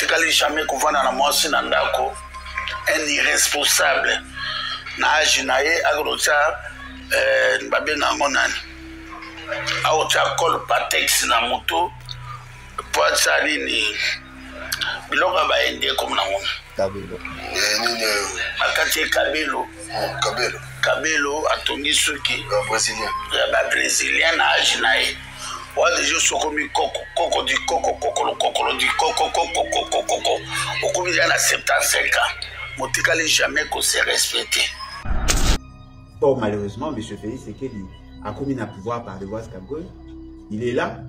motikali jamais kovanda na mwasi na ndako un irresponsable na agi na ye akotia babenga yango nani aotia col patex na moto po atia nini biloko ya baende comme nango Kabelo. akati ye kabelo atongi suki ya babrésilien na agi na ye wa deja sokomi koko du kokolo du koko okomi deja na 75 ans motikali jamais qu'on se respecte. Bon, malheureusement, M. Félix Sekedi a commis un pouvoir par Devoise Kabgoy. Il est là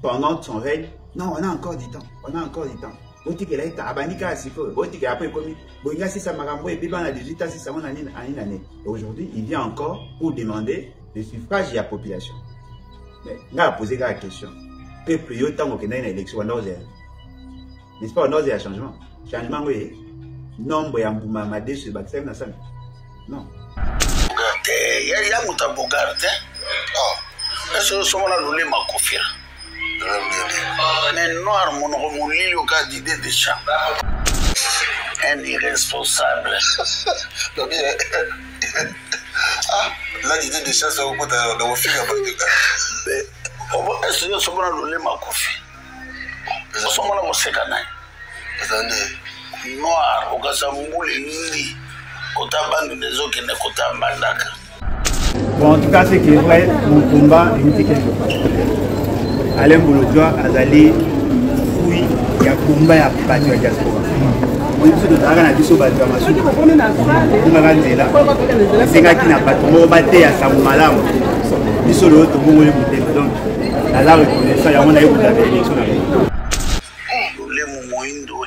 pendant son règne. Non, on a encore du temps. Et aujourd'hui, il vient encore pour demander le suffrage de la population. Mais on a posé la question. Peuple, il y a autant qu'il y a une élection, n'est-ce pas, on a un changement. Changement, oui. Nombre ya mbumamade sur Baxem na sam. Non. Ya muta bogarde. Est-ce que on a roulé ma confira? Mais noir mon romulili au cas d'idée de champ. Un irresponsable. Là l'idée de champ ça au bout dans vos filles est-ce que on a roulé ma confira? Est-ce qu'on a moseka naï? Noir, au cas où il bon, en tout cas, ce qui est vrai, mon combat est quelque chose. Alain Bouloudjoa a allé fouiller, il y a combat à partir de la diaspora. On est sûr de la grande abysso de la massue. On a gagné là. C'est un qui n'a pas de batté à sa malam. Il se l'autre pour mourir. Donc, la reconnaissance, il y a un aïe pour la élection.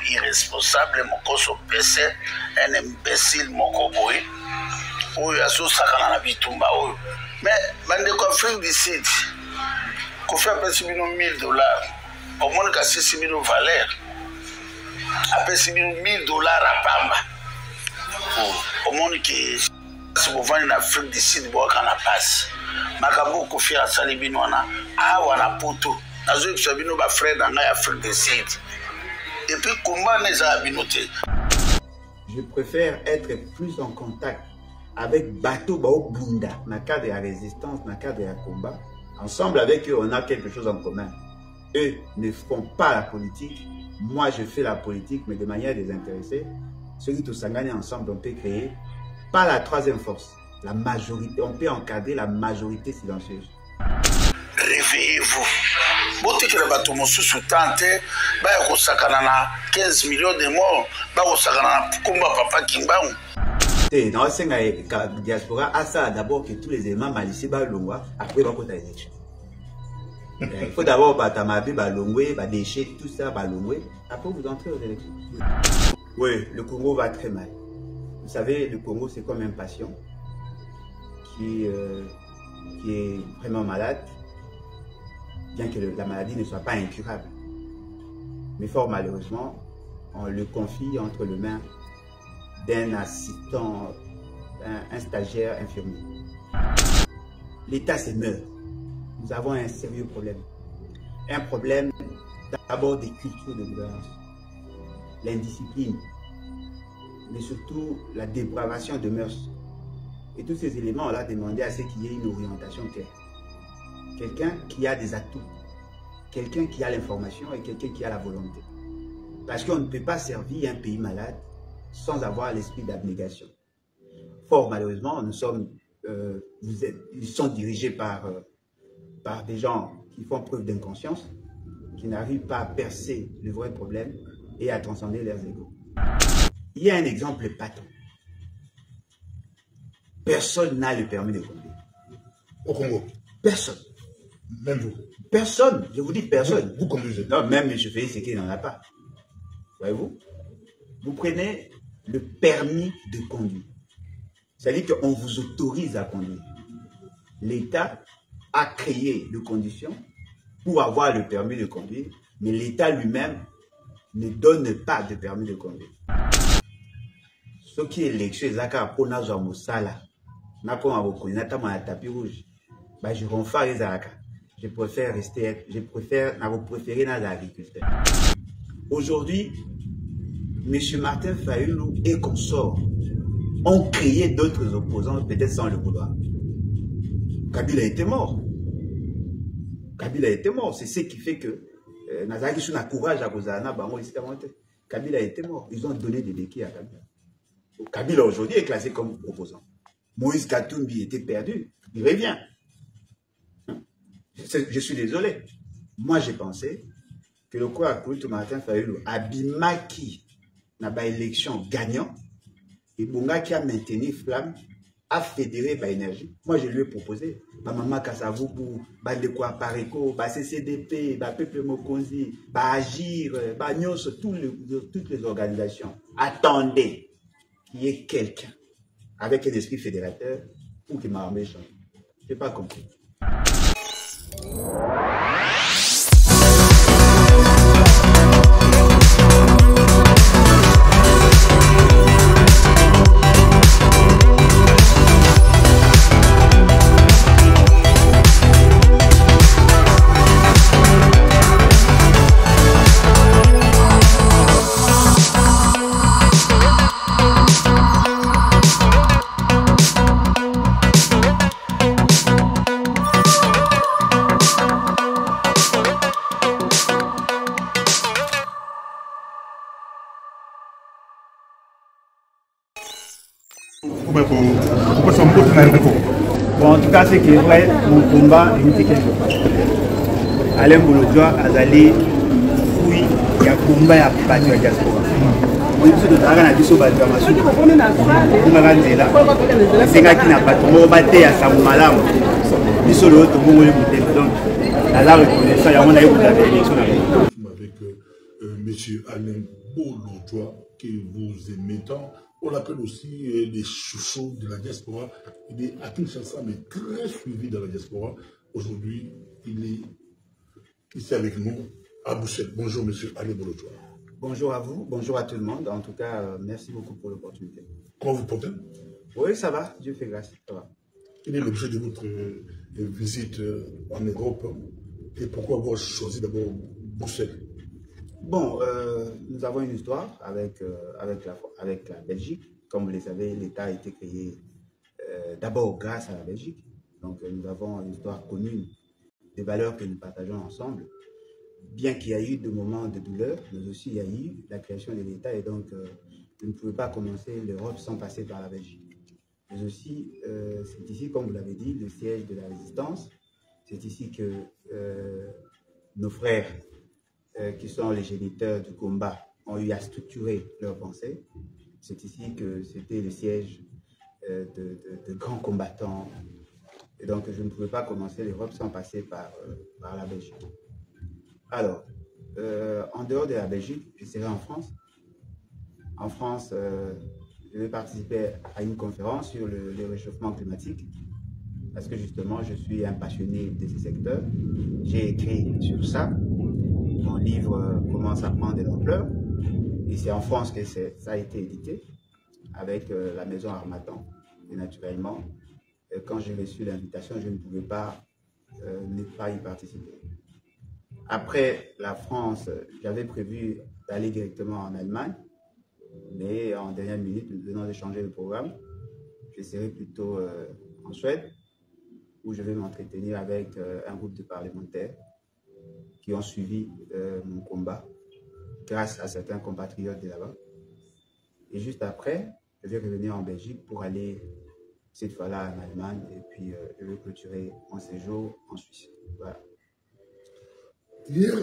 Irresponsable, mon so PC, un imbécile, mon coboy. Oui, à ce sakana na bitumba. Mais, bande conflit d'ici, qu'on fait à $1 000, au moins qu'à 6 000 valeurs. Après 6 000 à Pamba. Au moins que si vous venez en Afrique d'ici, vous avez un passe. Makambo Kofi à Salibinoana, ah, wana poto. Nazo Ibsabino, ma frère, dans l'Afrique d'ici. Et puis, comment les habinotés? Je préfère être plus en contact avec Bato Bao Bunda, dans le cadre de la résistance, dans le cadre de la combat. Ensemble avec eux, on a quelque chose en commun. Eux ne font pas la politique. Moi, je fais la politique, mais de manière désintéressée. Ceux qui tous s'engagent ensemble, on peut créer, pas la troisième force, la majorité. On peut encadrer la majorité silencieuse. Réveillez-vous. Bote que le bateau moussou sous tente, bah y'a sakana 15 millions de morts, bah y'a sakana kumba papa kimbaou. Dans la diaspora, à ça d'abord que tous les éléments malicieux bah longwa après bah côté élection. Il faut d'abord bah tamabi bah longwe, bah déchet tout ça bah longwe, après vous entrez aux élections. Oui, le Congo va très mal. Vous savez, le Congo c'est comme un patient qui est vraiment malade. Bien que la maladie ne soit pas incurable. Mais fort malheureusement, on le confie entre les mains d'un assistant, un stagiaire infirmier. L'État se meurt. Nous avons un sérieux problème. Un problème d'abord des cultures de gouvernance, l'indiscipline, mais surtout la dépravation de mœurs. Et tous ces éléments, on l'a demandé à ce qu'il y ait une orientation claire. Quelqu'un qui a des atouts, quelqu'un qui a l'information et quelqu'un qui a la volonté. Parce qu'on ne peut pas servir un pays malade sans avoir l'esprit d'abnégation. Fort malheureusement, nous sommes, ils sont dirigés par des gens qui font preuve d'inconscience, qui n'arrivent pas à percer le vrai problème et à transcender leurs égos. Il y a un exemple patent. Personne n'a le permis de conduire. Au Congo. Personne. Même vous. Personne, je vous dis personne. Vous conduisez. Non, même M. Félix Sekedi n'en a pas. Voyez-vous? Vous prenez le permis de conduire. C'est-à-dire qu'on vous autorise à conduire. L'État a créé les conditions pour avoir le permis de conduire, mais l'État lui-même ne donne pas de permis de conduire. Ce qui est l'élection, c'est pour nous avoir Moussala. Je renfare les Araka. Je préfère rester, je préfère dans l'agriculteur. Aujourd'hui, M. Martin Fayulu et consorts ont créé d'autres opposants, peut-être sans le vouloir. Kabila était mort. Kabila était mort. C'est ce qui fait que Nazaki Suna courage à Kozana, Bango, Kabila était mort. Ils ont donné des béquilles à Kabila. Kabila aujourd'hui est classé comme opposant. Moïse Katumbi était perdu. Il revient. Je suis désolé. Moi, j'ai pensé que le quoi à Martin Fayulu abimaki n'a pas élection gagnant et Bonga qui a maintenu flamme a fédéré par énergie. Moi, je lui ai proposé ma maman Kasavubu, ba de quoi Pareko, ba CCDP, ba Peuple Mokonzi, ba Agir, ba Nyos, toutes les organisations. Attendez qu'il y ait quelqu'un avec un esprit fédérateur pour qu'il m'a change. Je n'ai pas compris. Bon, en tout cas, c'est que vrai, mon combat est quelque chose. Alain Boulodjoa a allé fouiller, il y a combat à battre la diaspora. On est de Tarana Bisso Badamasu. On a dit là, c'est un qui n'a pas de batté à Samumalam. Bisso le haut, donc, la reconnaissance, il y a un aïe avec l'élection. Avec M. Alain Boulodjoa, que vous aimez tant. On l'appelle aussi les chouchous de la diaspora. Il est à Kinshasa, mais très suivi dans la diaspora. Aujourd'hui, il est ici avec nous à Bruxelles. Bonjour, monsieur Alain Boulodjoa. Bonjour à vous, bonjour à tout le monde. En tout cas, merci beaucoup pour l'opportunité. Comment vous portez? Oui, ça va, Dieu fait grâce. Ça va. Quel est l'objet de votre visite en Europe et pourquoi avoir choisi d'abord Bruxelles? Bon, nous avons une histoire avec la Belgique. Comme vous le savez, l'État a été créé d'abord grâce à la Belgique. Donc, nous avons une histoire commune, des valeurs que nous partageons ensemble. Bien qu'il y ait eu des moments de douleur, mais aussi il y a eu la création de l'État. Et donc, je ne pouvais pas commencer l'Europe sans passer par la Belgique. Mais aussi, c'est ici, comme vous l'avez dit, le siège de la résistance. C'est ici que nos frères, qui sont les géniteurs du combat, ont eu à structurer leurs pensées. C'est ici que c'était le siège de grands combattants. Et donc, je ne pouvais pas commencer l'Europe sans passer par la Belgique. Alors, en dehors de la Belgique, je serai en France. En France, je vais participer à une conférence sur le réchauffement climatique parce que justement, je suis un passionné de ce secteur. J'ai écrit sur ça. Mon livre commence à prendre de l'ampleur et c'est en France que ça a été édité avec la maison Harmattan. Et naturellement, quand j'ai reçu l'invitation, je ne pouvais pas ne pas y participer. Après la France, j'avais prévu d'aller directement en Allemagne, mais en dernière minute, nous venons de changer le programme. Je serai plutôt en Suède, où je vais m'entretenir avec un groupe de parlementaires qui ont suivi mon combat grâce à certains compatriotes de là-bas. Et juste après, je vais revenir en Belgique pour aller cette fois-là en Allemagne et puis je vais clôturer mon séjour en Suisse. Voilà. Hier,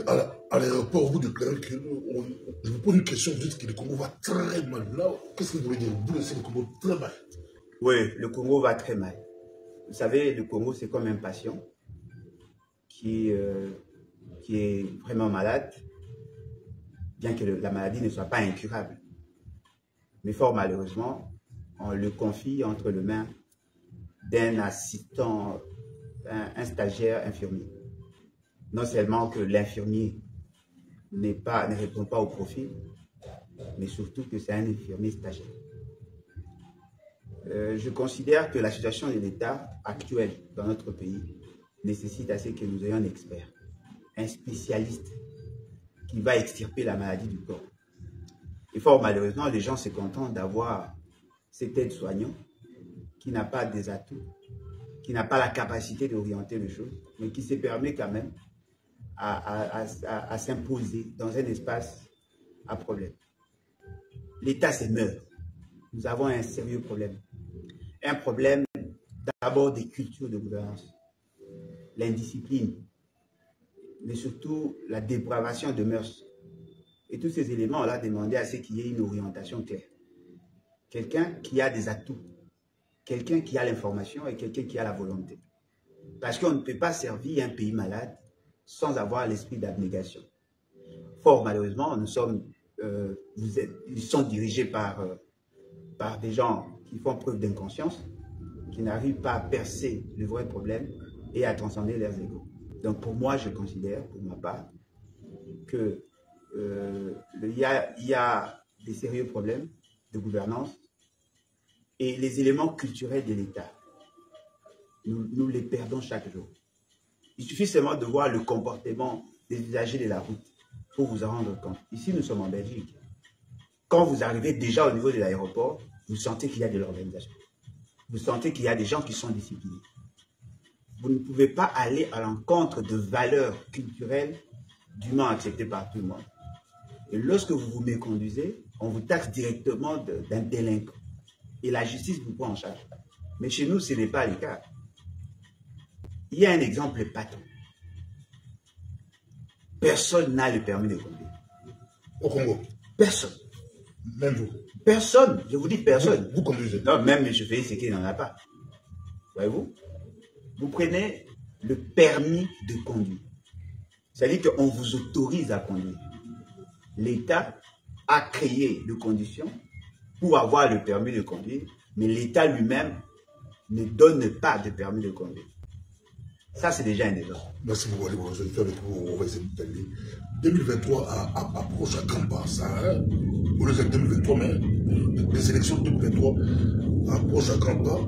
à l'aéroport, vous déclarez que je vous pose une question, vous dites que le Congo va très mal. Là, qu'est-ce que vous voulez dire? Vous laissez le Congo très mal? Oui, le Congo va très mal. Vous savez, le Congo, c'est comme un patient qui est vraiment malade, bien que la maladie ne soit pas incurable. Mais fort malheureusement, on le confie entre les mains d'un assistant, un stagiaire infirmier. Non seulement que l'infirmier ne répond pas au profil, mais surtout que c'est un infirmier stagiaire. Je considère que la situation de l'État actuelle dans notre pays nécessite à ce que nous ayons un expert, un spécialiste qui va extirper la maladie du corps. Et fort malheureusement, les gens se contentent d'avoir cet aide-soignant qui n'a pas des atouts, qui n'a pas la capacité d'orienter les choses, mais qui se permet quand même à s'imposer dans un espace à problème. L'État se meurt. Nous avons un sérieux problème. Un problème d'abord des cultures de gouvernance, l'indiscipline, mais surtout la dépravation de mœurs. Et tous ces éléments-là demandaient à ce qu'il y ait une orientation claire. Quelqu'un qui a des atouts, quelqu'un qui a l'information et quelqu'un qui a la volonté. Parce qu'on ne peut pas servir un pays malade sans avoir l'esprit d'abnégation. Fort malheureusement, ils sont dirigés par des gens qui font preuve d'inconscience, qui n'arrivent pas à percer le vrai problème et à transcender leurs égos. Donc pour moi, je considère, pour ma part, que il y a des sérieux problèmes de gouvernance et les éléments culturels de l'État, nous les perdons chaque jour. Il suffit seulement de voir le comportement des usagers de la route pour vous en rendre compte. Ici, nous sommes en Belgique. Quand vous arrivez déjà au niveau de l'aéroport, vous sentez qu'il y a de l'organisation. Vous sentez qu'il y a des gens qui sont disciplinés. Vous ne pouvez pas aller à l'encontre de valeurs culturelles dûment acceptées par tout le monde. Et lorsque vous vous méconduisez, on vous taxe directement d'un délinquant. Et la justice vous prend en charge. Mais chez nous, ce n'est pas le cas. Il y a un exemple patent. Personne n'a le permis de conduire. Au Congo? Personne. Même vous? Personne. Je vous dis personne. Vous conduisez? Non, même M. Félix, c'est qu'il n'en a pas. Voyez-vous? Vous prenez le permis de conduire. C'est-à-dire qu'on vous autorise à conduire. L'État a créé les conditions pour avoir le permis de conduire, mais l'État lui-même ne donne pas de permis de conduire. Ça, c'est déjà un désordre. Merci beaucoup, Ali. Je suis avec vous. On va essayer d'aller. 2023 approche à grands pas. Ça, hein? On est en 2023, mais les élections de 2023 approchent à grands pas.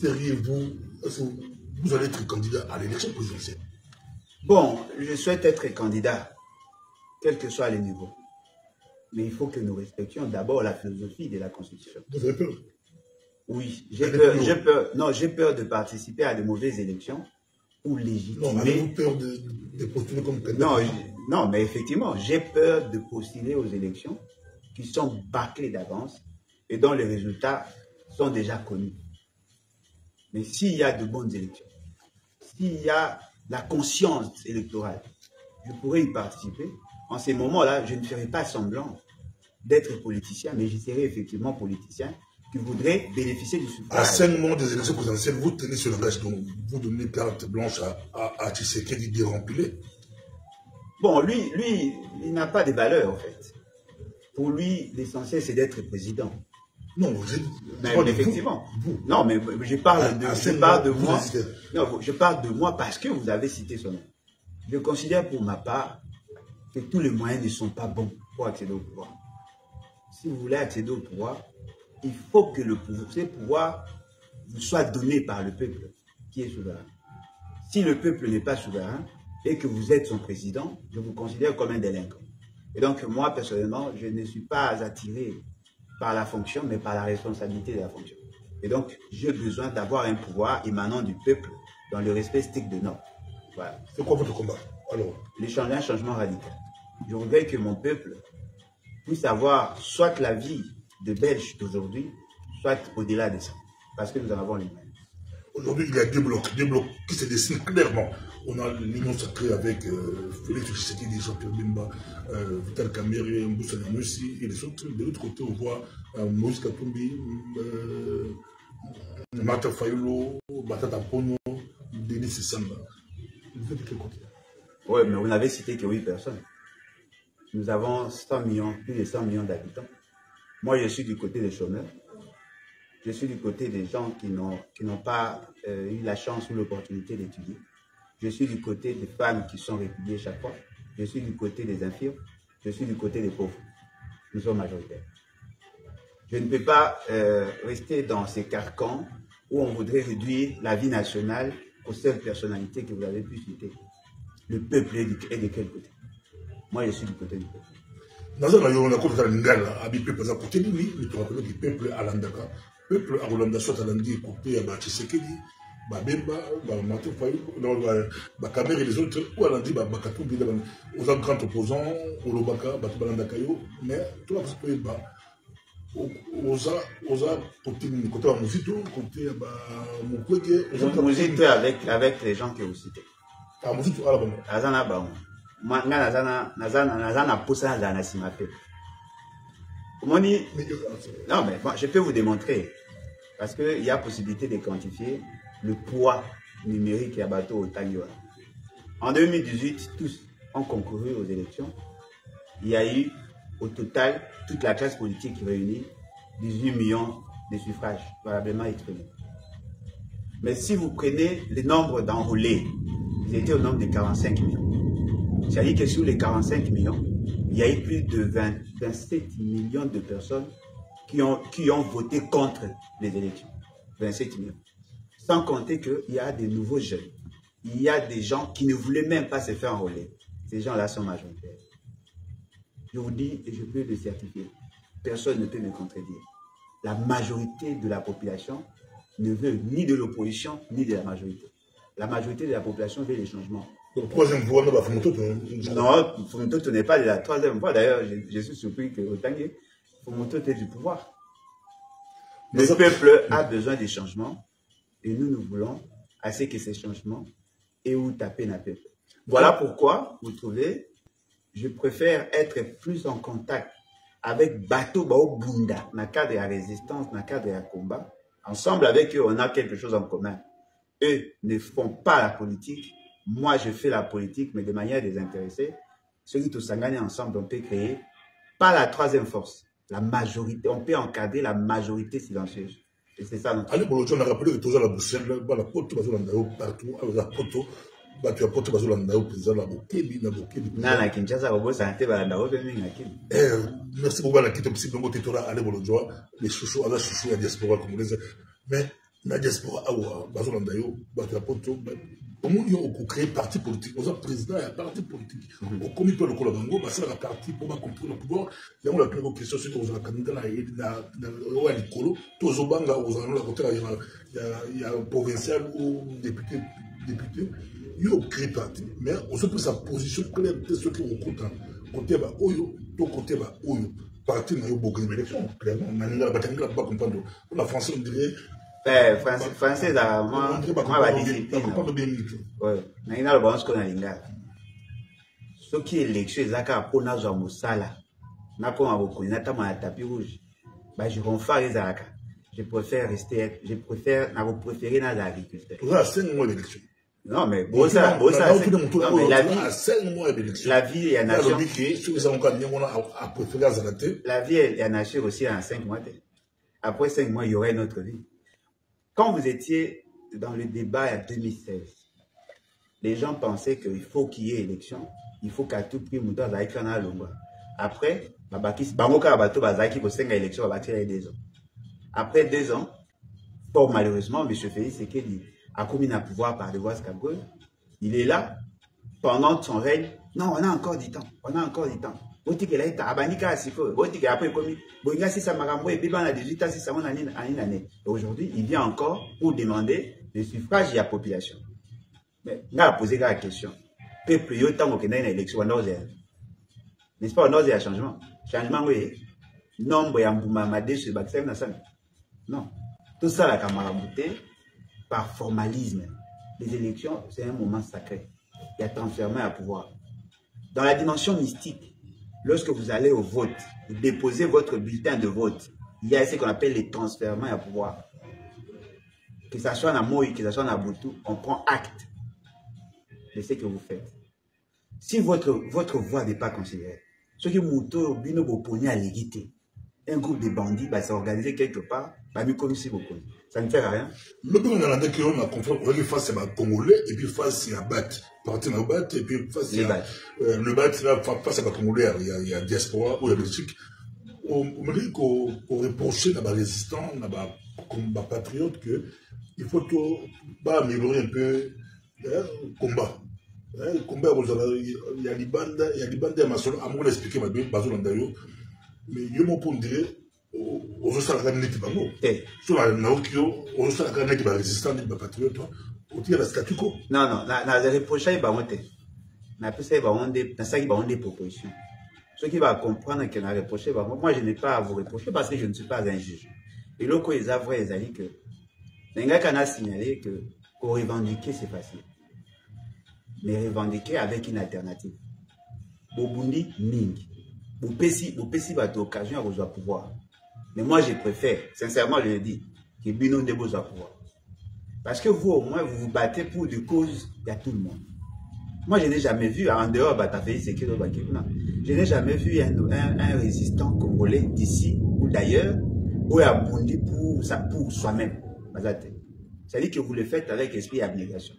Seriez-vous, est-ce que vous allez être candidat à l'élection présidentielle? Bon, je souhaite être candidat, quel que soit le niveau. Mais il faut que nous respections d'abord la philosophie de la Constitution. Vous avez peur? Oui, j'ai peur. Non, j'ai peur de participer à de mauvaises élections ou légitimer. Non, avez-vous peur de postuler comme candidat? Non, mais effectivement, j'ai peur de postuler aux élections qui sont bâclées d'avance et dont les résultats sont déjà connus. Mais s'il y a de bonnes élections, s'il y a la conscience électorale, je pourrais y participer. En ces moments-là, je ne ferai pas semblant d'être politicien, mais je serai effectivement politicien qui voudrait bénéficier du suffrage. À 5 mois des élections présidentielles, vous tenez sur le langage, donc vous donnez carte blanche à Tshisekedi de remplir. Bon, lui, il n'a pas de valeur, en fait. Pour lui, l'essentiel, c'est d'être président. Non, mais effectivement. Non, mais je parle de moi. Non, je parle de moi parce que vous avez cité son nom. Je considère pour ma part que tous les moyens ne sont pas bons pour accéder au pouvoir. Si vous voulez accéder au pouvoir, il faut que ce pouvoir vous soit donné par le peuple qui est souverain. Si le peuple n'est pas souverain et que vous êtes son président, je vous considère comme un délinquant. Et donc moi, personnellement, je ne suis pas attiré par la fonction, mais par la responsabilité de la fonction. Et donc, j'ai besoin d'avoir un pouvoir émanant du peuple dans le respect strict de normes. Voilà. C'est quoi votre combat? Alors, un changement radical. Je voudrais que mon peuple puisse avoir soit la vie de Belges d'aujourd'hui, soit au-delà de ça. Parce que nous en avons les moyens. Aujourd'hui, il y a deux blocs qui se dessinent clairement. On a l'union sacrée avec Félix Tshisekedi, Jean-Pierre Bemba, Vital Kamerhe, Moussa Nyamwisi et les autres. De l'autre côté, on voit Moïse Katumbi, Martha Fayulu, Batata Ponyo, Denis Samba. Vous êtes de quel côté? Oui, mais vous n'avez cité que 8 personnes. Nous avons 100 millions, plus de 100 millions d'habitants. Moi, je suis du côté des chômeurs. Je suis du côté des gens qui n'ont pas eu la chance ou l'opportunité d'étudier. Je suis du côté des femmes qui sont répudiées chaque fois. Je suis du côté des infirmes. Je suis du côté des pauvres. Nous sommes majoritaires. Je ne peux pas rester dans ces carcans où on voudrait réduire la vie nationale aux seules personnalités que vous avez pu citer. Le peuple est de quel côté? Moi, je suis du côté du peuple. Naza na yo na kota la ngala abi peuple za côté ni tu rappelles que peuple alandaka peuple a Rolanda soit alandi côté ba Tshisekedi ba Bemba ba Matou Faye ba Kamere les autres ou alandi ba Katumbi aux grands opposants au Lobaka ba balandaka yo mais toi parce que ba oza côté ba Muzito côté ba Mukwege Muzito avec les gens que vous citez. Ah Muzito ala ba azana ba nazana posa na simape. Non mais bon, je peux vous démontrer parce qu'il y a possibilité de quantifier le poids numérique à bateau au Tangiwa. En 2018, tous ont concouru aux élections. Il y a eu au total toute la classe politique réunie 18 millions de suffrages valablement exprimés. Mais si vous prenez le nombre d'enrôlés, ils étaient au nombre de 45 millions. C'est-à-dire que sur les 45 millions, il y a eu plus de 27 millions de personnes qui ont voté contre les élections. 27 millions. Sans compter qu'il y a des nouveaux jeunes. Il y a des gens qui ne voulaient même pas se faire enrôler. Ces gens-là sont majoritaires. Je vous dis, et je peux le certifier, personne ne peut me contredire. La majorité de la population ne veut ni de l'opposition, ni de la majorité. La majorité de la population veut les changements. Donc, troisième fois, non, Fumuto n'est pas de la troisième fois. D'ailleurs, je suis surpris que Otangue, Fumuto est du pouvoir. Le peuple a besoin des changements et nous voulons assez que ces changements aient où taper na peuple. Voilà pourquoi, vous trouvez, je préfère être plus en contact avec Bato Bao Bunda, dans le cadre de la résistance, dans le cadre de la combat. Ensemble avec eux, on a quelque chose en commun. Eux ne font pas la politique. Moi, je fais la politique, mais de manière désintéressée. Ceux qui tous s'engagent ensemble, on peut créer, pas la troisième force, la majorité. On peut encadrer la majorité silencieuse. Et c'est ça notre... Allez, pour l'autre, on a rappelé que tous à la Bruxelles, la porte, partout, la porte, tu as porté la président, la Bokebi, la Bokebi. Non, Kinshasa, merci beaucoup, la quitte possible, donc, tu allez pour l'autre, les chouchous, à la chouchou, la diaspora congolaise. Mais, la diaspora, Bazolandayo, Batrapoto, comment ils ont créé parti politique? Aux président et un parti politique. Au comité de Kolabango, c'est la partie pour comprendre le pouvoir. Il y a une question sur les candidats, il y a l'écolo, tous aux banques, il y a provincial ou député. Il ont créé parti. Mais on se pose sa position claire de ceux qui ont compté. Côté bas, Oyo, tout côté bas, Oyo. Parti n'a eu beaucoup d'élections. Clairement, on n'a pas comprendre. Pour la France, on dirait. Français, moi, la discipline. Oui, mais il y a le bon qu'on a l'inga. Ce qui est élection, c'est que pour nous, on a sala. Na pour ma beaucoup, na tama tapis rouge. Bah, je renfare les alaka. Je préfère rester, je préfère, na vous préférez dans l'agriculteur. Pour ça, 5 mois d'élection. Non, mais bon ça, la vie est à nature. La vie est à nature aussi en 5 mois. Après 5 mois, il y aurait une autre vie. Quand vous étiez dans le débat en 2016, les gens pensaient qu'il faut qu'il y ait élection, il faut qu'à tout prix, Mouta Zaïka na Lomba. Après, après 2 ans, fort malheureusement, M. Félix Sekedi a commis un pouvoir par Devoise Kabgoy. Il est là, pendant son règne. Non, on a encore du temps. On a encore du temps. Aujourd'hui, il vient encore pour demander le suffrage de la population. Mais on a posé la question. Peuple, il y a tant qu'il y a une élection, n'est-ce pas, on a un changement. Changement, oui. Nombre de Mboumamade sur Baksem Nassan. Non. Tout ça, la camarabouté, par formalisme. Les élections, c'est un moment sacré. Il y a transfèrement à pouvoir. Dans la dimension mystique, lorsque vous allez au vote, vous déposez votre bulletin de vote, il y a ce qu'on appelle les transfèrements à pouvoir. Que ce soit en Moïse, que ce soit en Boutou, on prend acte de ce que vous faites. Si votre voix n'est pas considérée, ce qui Mouto Bino Boponi à l'égalité, un groupe de bandits va s'organiser quelque part, ça ne fait rien. Le but on a dit qu'on a confronté face à Congolais et puis face à Bat, parti dans Bat et puis face à le Bat face à Congolais, il y a diaspora ou la Belgique. On me dit qu'on reprochait la résistance, la patriote que il faut tout améliorer un peu le combat. Combien il y a Libanda, il y a Libanda et Masolo, à moi expliquer ma bien, Bazo Landayo, mais il y a mon point de dire, aux autres, la gagne n'est pas bon. Sur la Naokio, aux autres, la gagne n'est pas résistant, n'est pas patriote, au tir la statu quo. Non, non, na reproché, il va monter. Na plus ça, il va monter, na ça, il va monter des propositions. Ceux qui vont comprendre qu'il a reproché, moi, je n'ai pas à vous reprocher parce que je ne suis pas un juge. Et là, quand ils avouent, ils ont dit que, les gars qui ont signalé que, pour revendiquer, c'est facile. Mais revendiquer avec une alternative. Bobundi, Ning. Boupessi va être l'occasion à vous pouvoir. Mais moi, je préfère, sincèrement, je le dis, que Bino ne vous pouvoir. Parce que vous, au moins, vous vous battez pour des causes, il y a tout le monde. Moi, je n'ai jamais vu, en dehors, je n'ai jamais vu un résistant congolais d'ici ou d'ailleurs, où il a bondi pour soi-même. C'est-à-dire que vous le faites avec esprit et abnégation.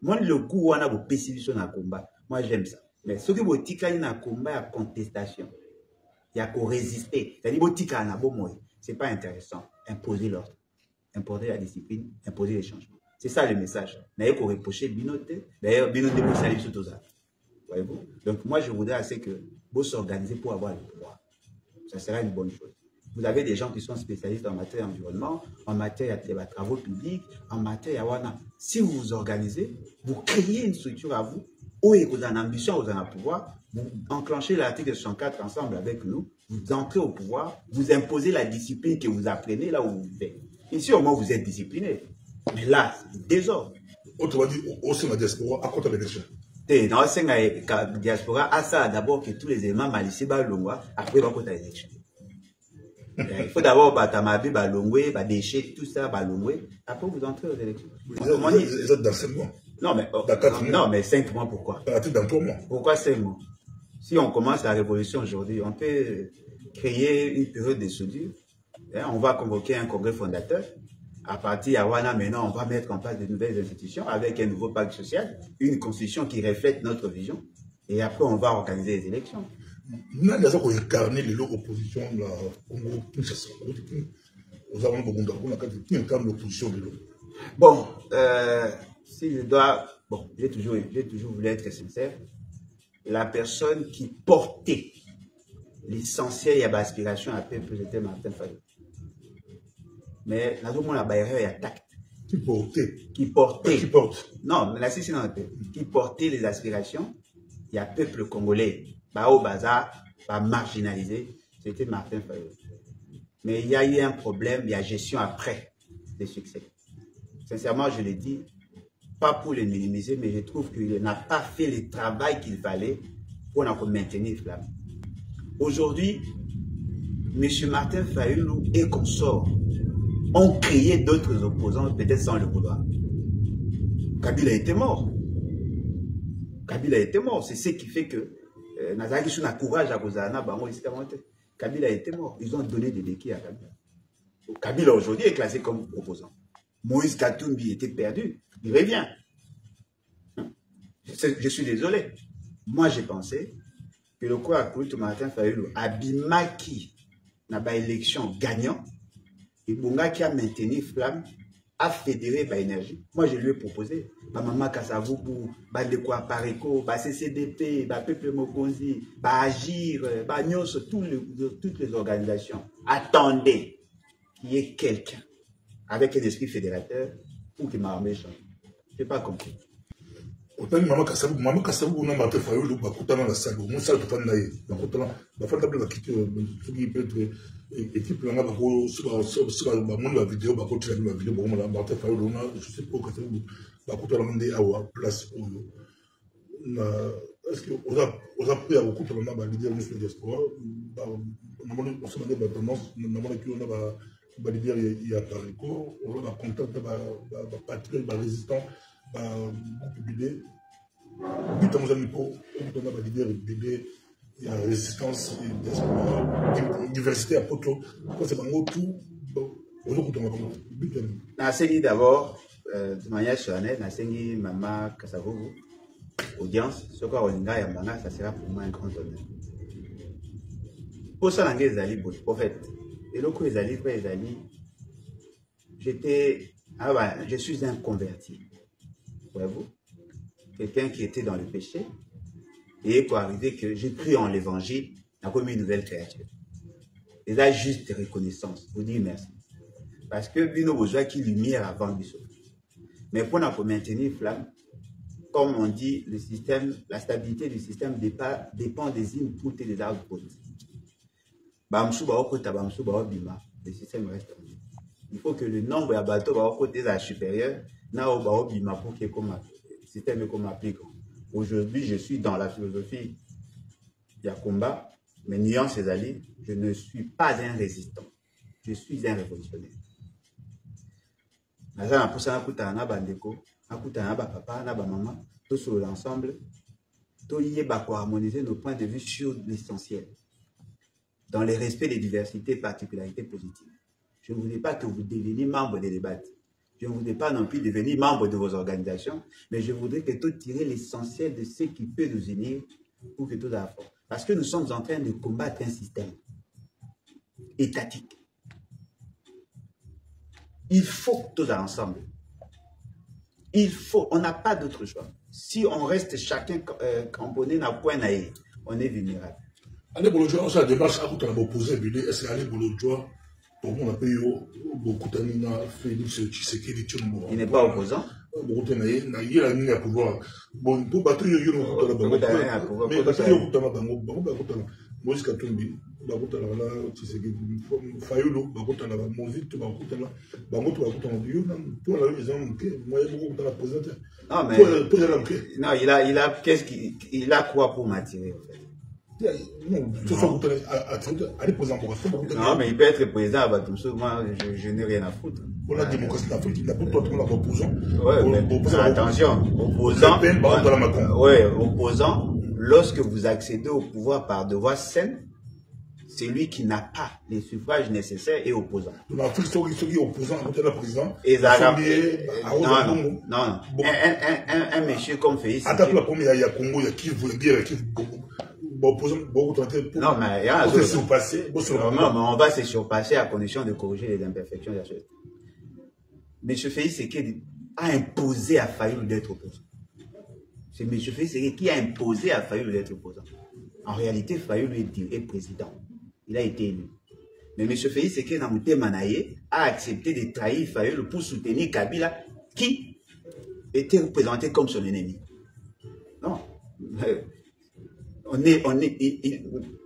Moi, le coup où on a vos pécifications dans le combat, moi, j'aime ça. Mais ce que vous dites dans le combat, il y a contestation. Il y a qu'à résister. C'est-à-dire que vous dites ce n'est pas intéressant. Imposer l'ordre, imposer la discipline, imposer les changements. C'est ça le message. D'ailleurs, pour reprocher Binoté, d'ailleurs, Binoté pour saluer sur tout ça. Voyez-vous? Donc, moi, je voudrais assez que vous s'organisez pour avoir le pouvoir. Ça sera une bonne chose. Vous avez des gens qui sont spécialistes en matière d'environnement, en matière de travaux publics, en matière de... Si vous vous organisez, vous créez une structure à vous, où vous avez une ambition, vous avez un pouvoir, vous enclenchez l'article 104 ensemble avec nous, vous entrez au pouvoir, vous imposez la discipline que vous apprenez là où vous vivez. Ici, au moins, vous êtes discipliné. Mais là, c'est désordre. Autrement dit, au sein de la diaspora, à côté de l'élection. Dans la diaspora, à ça, d'abord que tous les éléments malicieux, après, à côté de l'élection. Il faut d'abord battre balongwe, déchet, tout ça, balongwe. Après, vous entrez aux élections. Vous êtes dans 5 mois. Non, mais 5 mois, pourquoi? Dans 3 mois. Pourquoi 5 mois? Si on commence la révolution aujourd'hui, on peut créer une période de soudure. On va convoquer un congrès fondateur. À partir de Wana, maintenant, on va mettre en place de nouvelles institutions avec un nouveau pacte social, une constitution qui reflète notre vision. Et après, on va organiser les élections. Nous avons incarné l'opposition de la Congo-Kinshasa. Nous avons incarné l'opposition de l'eau. Bon, si je dois... Bon, j'ai toujours voulu être sincère. La personne qui portait l'essentiel et l'aspiration à peuple, c'était Martin Fayulu. Mais là, tout le monde a baillé à tact. Qui portait. Qui portait. Qui porte. Non, mais là, c'est dans le peuple. Qui portait les aspirations. Il y a peuple congolais. Au bazar, pas marginalisé. C'était Martin Fayulu. Mais il y a eu un problème, il y a gestion après des succès. Sincèrement, je le dis, pas pour le minimiser, mais je trouve qu'il n'a pas fait le travail qu'il fallait pour maintenir la flamme. Aujourd'hui, M. Martin Fayulu et consorts ont créé d'autres opposants, peut-être sans le vouloir. Kabila était mort. Kabila était mort. C'est ce qui fait que Nazaki sur le courage à Kozana, Kabila était mort. Ils ont donné des béquilles à Kabila. Kabila aujourd'hui est classé comme opposant. Moïse Katumbi était perdu. Il revient. Je suis désolé. Moi, j'ai pensé que le coup à Koutou Martin Fayulu, Abimaki, n'a pas élection gagnant, et Bonga qui a maintenu Flamme, a fédéré l'énergie. Moi, je lui ai proposé, Maman Kassavoubou, Badekwa Pareko, CCDP, Peuple Mokonzi, Agir, Nyos, toutes les organisations. Attendez qu'il y ait quelqu'un avec un esprit fédérateur pour qu'il m'armée change. Je n'ai pas compris. Autant Maman Kassavoubou, n'a pas fait le Bakutana la salle, mon salle de Naï, Bakutana, la fin de la quitte, ce qui peut être. Équipe là bako sur la vidéo bako tu la vidéo bako la Martin Fayulu na je sais pas quand bako tu la mandé à place na est-ce que on a pris à beaucoup de la leader de diaspora on se demandait tendance normalement que on a ba leader il y a Pariko on a contact ba patriote ba résistant ba publié but on a mis pour on a ba leader bébé. Il y a résistance, diversité à Poto. C'est pas tout. Nassengi d'abord, de manière solennelle, Nassengi Maman Kassavoubou, audience, ce qu'on a Yambanga, ça sera pour moi un grand honneur. Pour ça, en fait, et le coup, je suis un converti. Voyez-vous? quelqu'un qui était dans le péché, et pour arriver que j'ai cru en l'évangile, j'ai comme une nouvelle créature. Et là, juste reconnaissance, vous dire merci. Parce que nous avons besoin qu'il y ait lumière avant du sol. Mais pour maintenir flamme, comme on dit, le système, la stabilité du système dépend des inputs et des outputs. Le système reste en vie. Il faut que le nombre de bateaux soit supérieur pour que le système applique. Aujourd'hui, je suis dans la philosophie Yakumba, mais nuance ses alliés, je ne suis pas un résistant, je suis un révolutionnaire. Pour ça, on a bandeko, papa, maman, tout sur l'ensemble, tout y est pour harmoniser nos points de vue sur l'essentiel, dans le respect des diversités et particularités positives. Je ne voudrais pas que vous deveniez membre des débats. Je ne voudrais pas non plus devenir membre de vos organisations, mais je voudrais que tout tirer l'essentiel de ce qui peut nous unir pour que tout aille fort. Parce que nous sommes en train de combattre un système étatique. Il faut que tout aille ensemble. Il faut, on n'a pas d'autre choix. Si on reste chacun camponné dans le point, on est vulnérable. Allez, pour le jour, on a démarche à côté de l'opposé, est-ce qu'allez pour le jour, pour mon appel, beaucoup de Félix Tshisekedi Tshilombo. Il n'est pas opposant. Beaucoup de il y a une à pouvoir. Bon, pour battre, il y a une à pouvoir. Mais parce qu'il y a une à pouvoir. Moïse Katumbi, Bakutala, Tshisekedi, Fayulu, Bakutala, Moïse, Bakutala, Bamoto, Bakutala, pour la raison, moi, beaucoup de la présenter. Non, mais. Non, il a quoi pour m'attirer, en fait? Non, mais il peut être président à Batumso, moi je n'ai rien à foutre. Pour la démocratie d'Afrique, il a pour toi tout le monde opposant. Attention, opposant, lorsque vous accédez au pouvoir par devoir saine, c'est lui qui n'a pas les suffrages nécessaires et opposant. Dans l'Afrique, ceux qui sont opposants à côté de la présidence, non. Un monsieur comme Félix. Attends, la première, il y a Congo, il y a qui veut dire, qui non, mais on va se surpasser à condition de corriger les imperfections de la chose. M. Félix Tshisekedi a imposé à Fayulu d'être opposant. C'est M. Félix Tshisekedi qui a imposé à Fayulu d'être opposant. En réalité, Fayulu est président. Il a été élu. Mais M. Félix Tshisekedi a accepté de trahir Fayulu pour soutenir Kabila qui était représenté comme son ennemi. Non.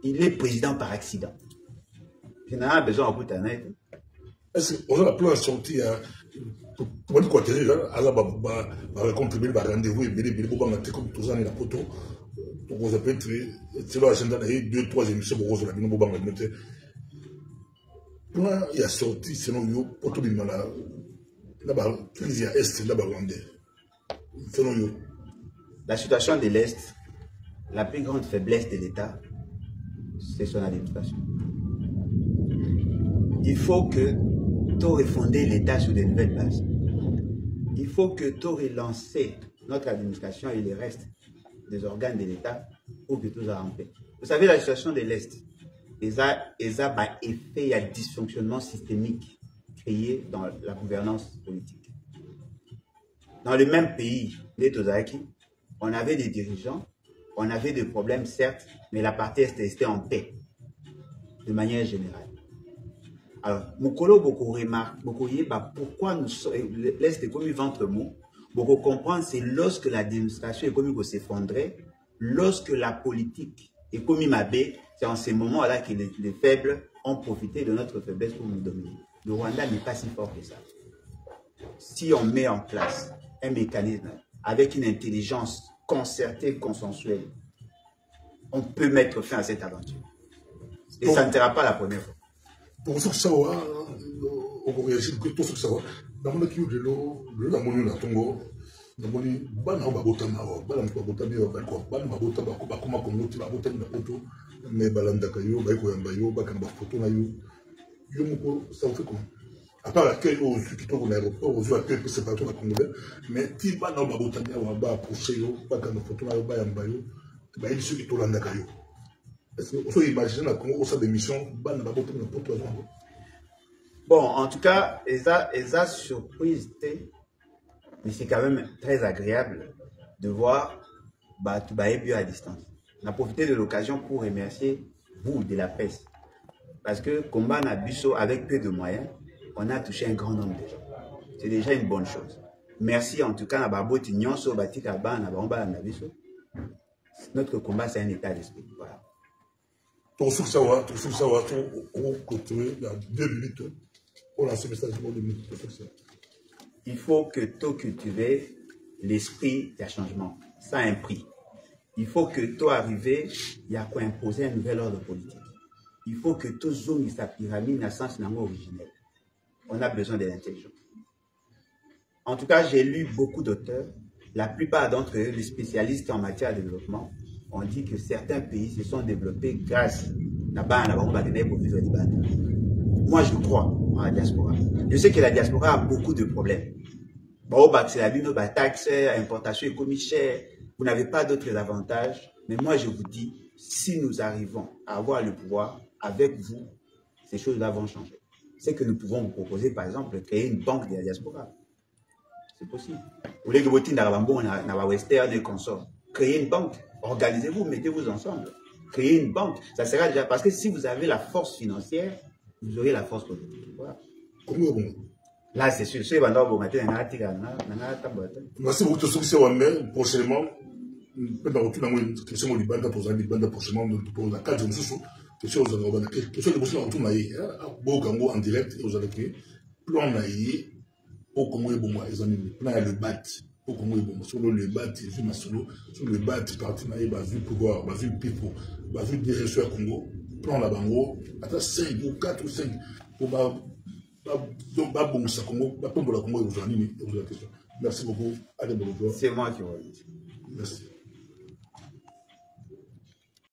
Il est président par accident. Je n'en ai besoin en bout d'un aide. Est-ce qu'on a plein de sorties pour dire quoi, contribuer à rendez-vous et comme tous les poto. Donc, ça peut être, c'est l'agenda de 2-3 émissions pour vous, la bino bobanga noté. Plan, il y a sorti, sinon, yo, poto bimala, là-bas, il y a Est, là-bas, Rwandais. Selon yo. La situation de l'Est, la plus grande faiblesse de l'État, c'est son administration. Il faut que tu refonder l'État sur de nouvelles bases. Il faut que tu relances notre administration et le reste des organes de l'État pour que tout soit en paix. Vous savez, la situation de l'Est, il y a dysfonctionnement systémique créé dans la gouvernance politique. Dans le même pays, les Tozaki, on avait des dirigeants, on avait des problèmes, certes, mais la partie Est restait en paix, de manière générale. Alors, Mokolo beaucoup remarque, beaucoup pourquoi l'Est est comme ventre mou. Beaucoup comprendre, c'est lorsque l'administration est comme s'effondrer, lorsque la politique est comme mabé, c'est en ces moments-là que les faibles ont profité de notre faiblesse pour nous dominer. Le Rwanda n'est pas si fort que ça. Si on met en place un mécanisme avec une intelligence concertée, consensuelle, on peut mettre fin à cette aventure. Et ça ne sera pas la première fois. Pour ce que ça va, on va réagir que tout ce que ça va. Dans mon équipe de l'eau, la monnaie dans Tongo, dans mon équipe, ban on va botter ma, ban on va botter ma, ban on va botter ma, comment on va botter ma photo, mais balanda kayo, ba ko yamba yo, ba kan ba photo na yo, yo moko ça fait comment? À part l'accueil aux ceux qui tombent à l'aéroport, aux accueils que c'est pas tout la Congolais, mais si ban on va botter ma, on va approcher yo, ba kan photo na yo, ba yamba yo, ba il ceux qui tombent là kayo. Est-ce que vous imaginez la Congo au sein des missions, ban on va botter ma photo? Bon, en tout cas, esa surprise, mais c'est quand même très agréable de voir tout mieux à distance. On a profité de l'occasion pour remercier vous de la presse. Parce que combat Nabusso, avec peu de moyens, on a touché un grand nombre de gens. C'est déjà une bonne chose. Merci en tout cas à Baboti Nyonso, Batika Ban, à Bamba Nabusso. Notre combat, c'est un état d'esprit. Voilà. Ton savoir, on clôturer il y a 2 minutes. On lance ce message pour 2 minutes. Il faut que tu cultives l'esprit du changement. Ça a un prix. Il faut que tu arrives, il y a quoi imposer un nouvel ordre politique. Il faut que tu zoomes sa pyramide dans le sens originel. On a besoin de l'intelligence. En tout cas, j'ai lu beaucoup d'auteurs. La plupart d'entre eux, les spécialistes en matière de développement, ont dit que certains pays se sont développés grâce à moi, je crois en la diaspora. Je sais que la diaspora a beaucoup de problèmes. Bon, c'est la vie, taxes, importation économique chère. Vous n'avez pas d'autres avantages. Mais moi, je vous dis, si nous arrivons à avoir le pouvoir avec vous, ces choses-là vont changer. C'est que nous pouvons vous proposer, par exemple, créer une banque de la diaspora. C'est possible. Vous voulez que vous ayez Western et consorts. Créez une banque. Organisez-vous, mettez-vous ensemble. Créez une banque. Ça sera déjà... Parce que si vous avez la force financière, vous aurez la force politique. Voilà. Là, c'est sûr. Merci beaucoup. Prochainement, en direct, au Congo et bon, ils ont mis le bat. Au Congo et bon, sur le bat, ils ont mis sur le bat, parti naïe, vu pouvoir, vu people, vu direction Congo, plan la bango, attends 5 ou 4 ou 5, pour donc bon ça Congo, pour la Congo et vous en avez la question. Merci beaucoup. Allez, bonjour. C'est moi qui vous remercie. Merci.